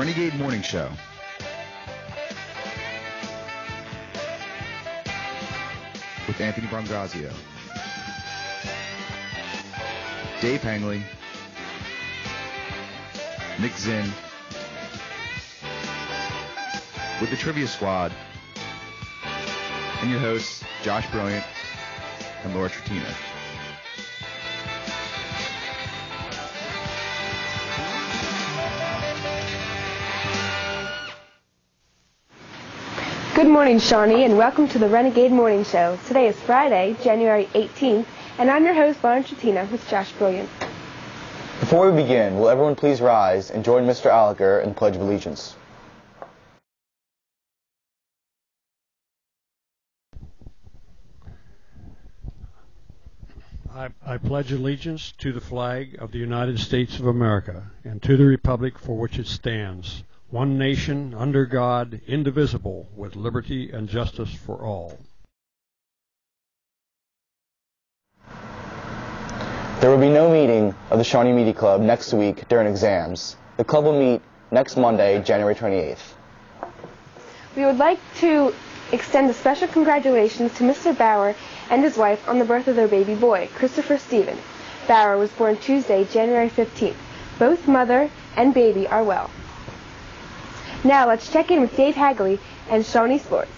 Renegade Morning Show. With Anthony Bongrazio, Dave Hangley, Nick Zinn, with the Trivia Squad, and your hosts, Josh Brilliant and Tretina. Good morning, Shawnee, and welcome to the Renegade Morning Show. Today is Friday, January 18th, and I'm your host, Tretina, with Josh Brilliant. Before we begin, will everyone please rise and join Mr. Alliger in the Pledge of Allegiance? I pledge allegiance to the flag of the United States of America and to the republic for which it stands, one nation, under God, indivisible, with liberty and justice for all. There will be no meeting of the Shawnee Media Club next week during exams. The club will meet next Monday, January 28th. We would like to extend a special congratulations to Mr. Bauer and his wife on the birth of their baby boy, Christopher Stephen. Bauer was born Tuesday, January 15th. Both mother and baby are well. Now let's check in with Dave Hangley and Shawnee Sports.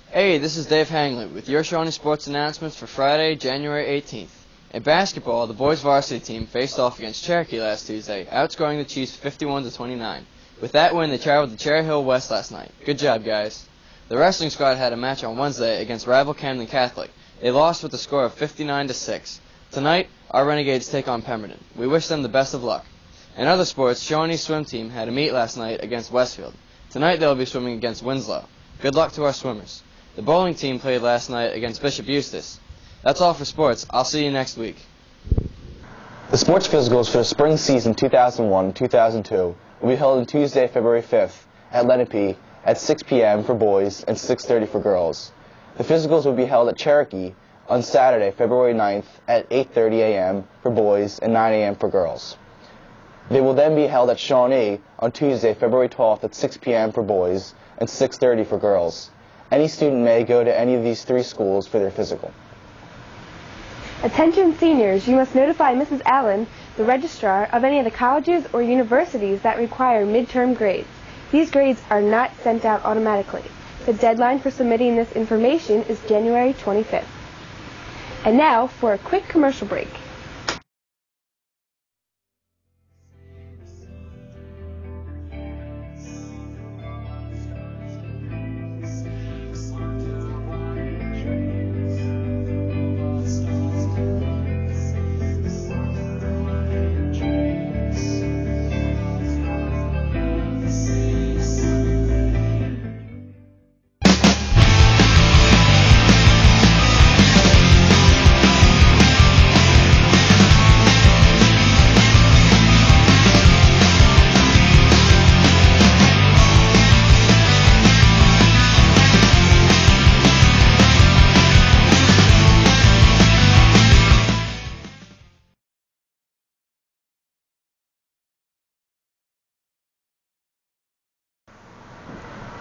Hey, this is Dave Hangley with your Shawnee Sports announcements for Friday, January 18th. In basketball, the boys varsity team faced off against Cherokee last Tuesday, outscoring the Chiefs 51-29. With that win, they traveled to Cherry Hill West last night. Good job, guys. The wrestling squad had a match on Wednesday against rival Camden Catholic. They lost with a score of 59-6. Tonight, our Renegades take on Pemberton. We wish them the best of luck. In other sports, Shawnee's swim team had a meet last night against Westfield. Tonight, they'll be swimming against Winslow. Good luck to our swimmers. The bowling team played last night against Bishop Eustace. That's all for sports. I'll see you next week. The sports physicals for the spring season 2001-2002 will be held on Tuesday, February 5th at Lenape at 6 p.m. for boys and 6:30 for girls. The physicals will be held at Cherokee on Saturday, February 9th at 8:30 a.m. for boys and 9 a.m. for girls. They will then be held at Shawnee on Tuesday, February 12th at 6 p.m. for boys and 6:30 for girls. Any student may go to any of these three schools for their physical. Attention seniors, you must notify Mrs. Allen, the registrar, of any of the colleges or universities that require midterm grades. These grades are not sent out automatically. The deadline for submitting this information is January 25th. And now for a quick commercial break.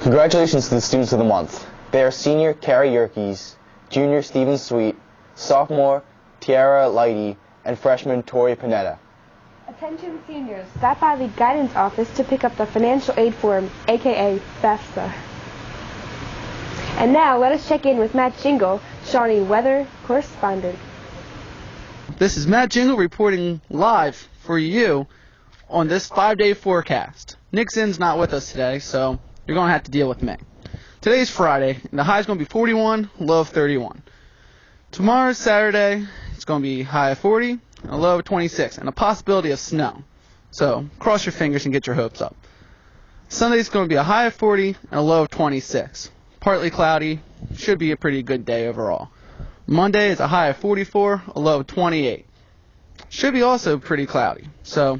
Congratulations to the students of the month. They are senior Carrie Yerkes, junior Stephen Sweet, sophomore Tiara Lighty, and freshman Tori Panetta. Attention seniors, stop by the guidance office to pick up the financial aid form, aka FAFSA. And now let us check in with Matt Jingle, Shawnee weather correspondent. This is Matt Jingle reporting live for you on this 5-day forecast. Nick Zinn's not with us today, so you're going to have to deal with me. Today's Friday, and the high is going to be 41, low of 31. Tomorrow's Saturday, it's going to be high of 40, and a low of 26, and a possibility of snow. So cross your fingers and get your hopes up. Sunday's going to be a high of 40 and a low of 26. Partly cloudy, should be a pretty good day overall. Monday is a high of 44, a low of 28. Should be also pretty cloudy, so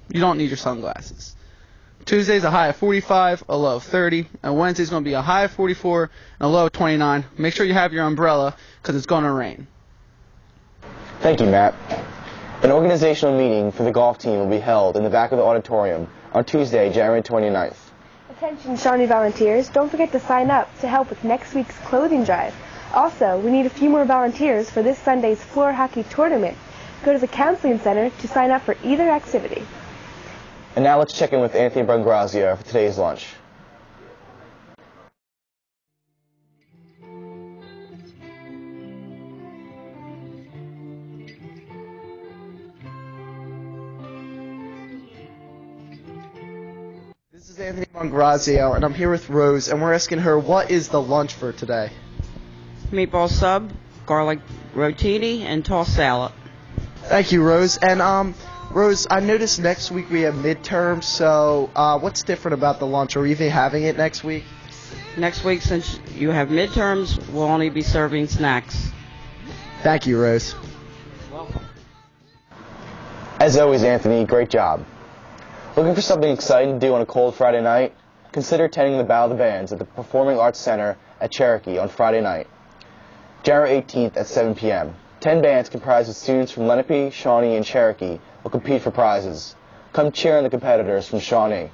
you don't need your sunglasses. Tuesday's a high of 45, a low of 30, and Wednesday's going to be a high of 44 and a low of 29. Make sure you have your umbrella because it's going to rain. Thank you, Matt. An organizational meeting for the golf team will be held in the back of the auditorium on Tuesday, January 29th. Attention Shawnee volunteers, don't forget to sign up to help with next week's clothing drive. Also, we need a few more volunteers for this Sunday's floor hockey tournament. Go to the counseling center to sign up for either activity. And now let's check in with Anthony Bongrazio for today's lunch. This is Anthony Bongrazio, and I'm here with Rose, and we're asking her, what is the lunch for today? Meatball sub, garlic rotini, and tossed salad. Thank you, Rose. And Rose, I noticed next week we have midterms, so what's different about the lunch? Are we even having it next week? Next week, since you have midterms, we'll only be serving snacks. Thank you, Rose. Welcome. As always, Anthony, great job. Looking for something exciting to do on a cold Friday night? Consider attending the Battle of the Bands at the Performing Arts Center at Cherokee on Friday night, January 18th at 7 p.m. 10 bands comprised of students from Lenape, Shawnee, and Cherokee will compete for prizes. Come cheer on the competitors from Shawnee.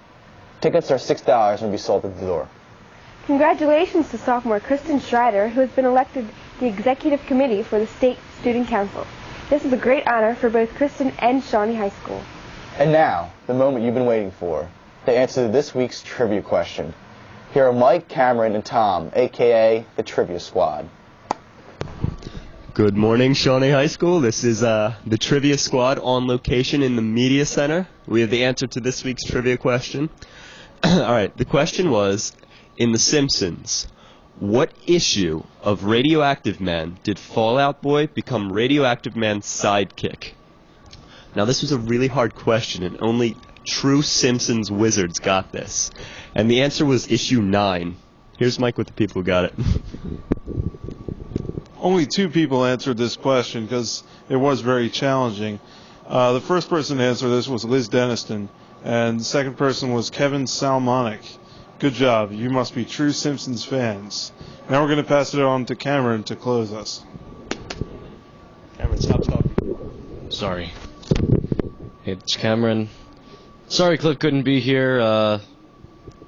Tickets are $6 and will be sold at the door. Congratulations to sophomore Kristen Schreider, who has been elected the executive committee for the State Student Council. This is a great honor for both Kristen and Shawnee High School. And now, the moment you've been waiting for, the answer to this week's trivia question. Here are Mike, Cameron, and Tom, a.k.a. the Trivia Squad. Good morning, Shawnee High School. This is the Trivia Squad on location in the Media Center. We have the answer to this week's trivia question. All right, the question was, in The Simpsons, what issue of Radioactive Man did Fall Out Boy become Radioactive Man's sidekick? Now, this was a really hard question, and only true Simpsons wizards got this. And the answer was issue 9. Here's Mike with the people who got it. Only 2 people answered this question because it was very challenging. The first person to answer this was Liz Deniston, and the second person was Kevin Salmonic. Good job. You must be true Simpsons fans. Now we're going to pass it on to Cameron to close us. Cameron, stop talking. Sorry. Hey, it's Cameron. Sorry Cliff couldn't be here.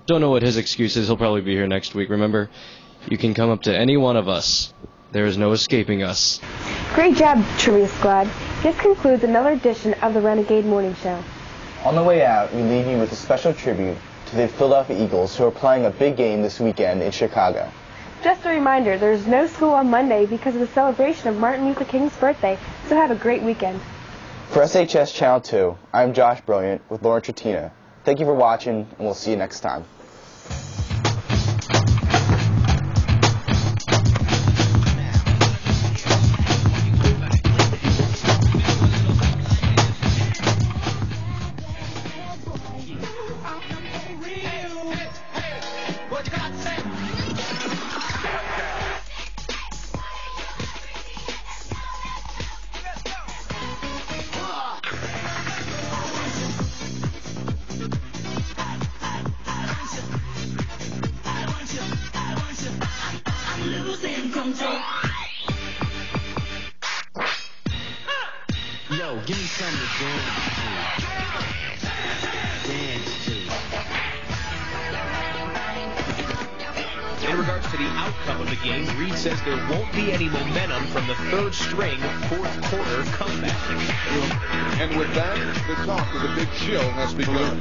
Don't know what his excuse is. He'll probably be here next week. Remember, you can come up to any one of us. There is no escaping us. Great job, Trivia Squad. This concludes another edition of the Renegade Morning Show. On the way out, we leave you with a special tribute to the Philadelphia Eagles, who are playing a big game this weekend in Chicago. Just a reminder, there's no school on Monday because of the celebration of Martin Luther King's birthday, so have a great weekend. For SHS Channel 2, I'm Josh Brilliant with Lauren Tretina. Thank you for watching, and we'll see you next time. Yo, give me something to dance to. In regards to the outcome of the game, Reed says there won't be any momentum from the third string, fourth quarter comeback. And with that, the talk of the big chill has begun.